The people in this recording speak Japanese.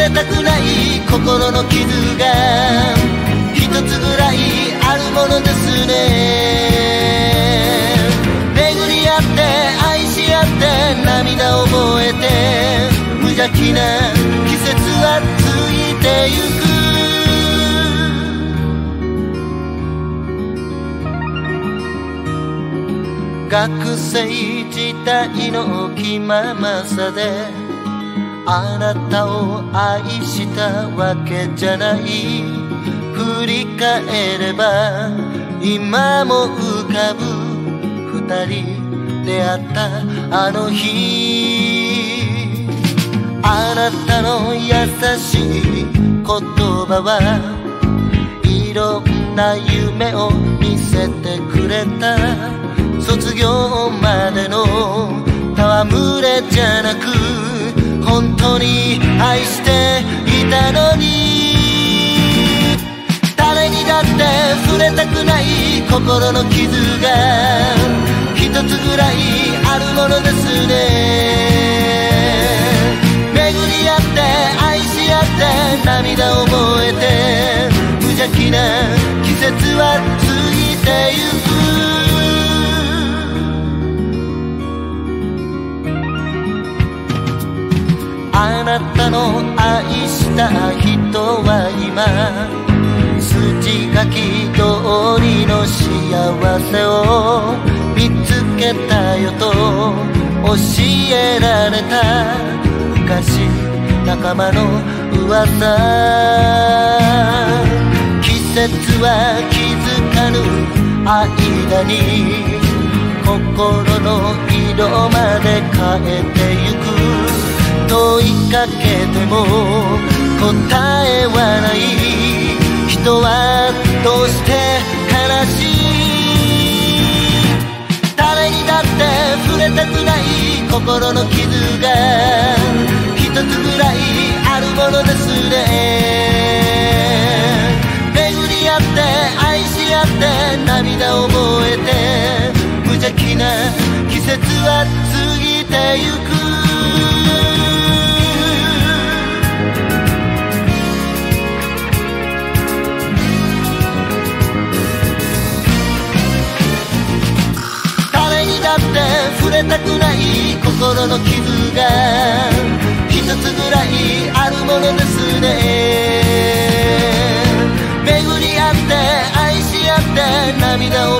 れたくない心の傷が一つぐらいあるものですね。巡り合って愛し合って涙を覚えて、無邪気な季節は過ぎてゆく。学生時代の気ままさであなたを愛したわけじゃない。振り返れば今も浮かぶ二人出会ったあの日。あなたの優しい言葉はいろんな夢を見せてくれた。卒業までの戯れじゃなく本当に愛していたのに。誰にだって触れたくない心の傷が一つぐらいあるものですね。巡り合って愛し合って涙を覚えて、無邪気な季節は過ぎてゆく。あなたの愛した人は今筋書き通りの幸せを見つけたよと教えられた。昔仲間の噂、季節は気づかぬ間に心の色まで変えてゆく。問いかけても答えはない。人はどうして悲しい。誰にだって触れたくない心の傷が一つぐらいあるものですね。巡り合って愛し合って涙を覚えて、無邪気な季節は過ぎてゆく。触れたくない心の傷が一つぐらいあるものですね。巡り合って愛し合って涙を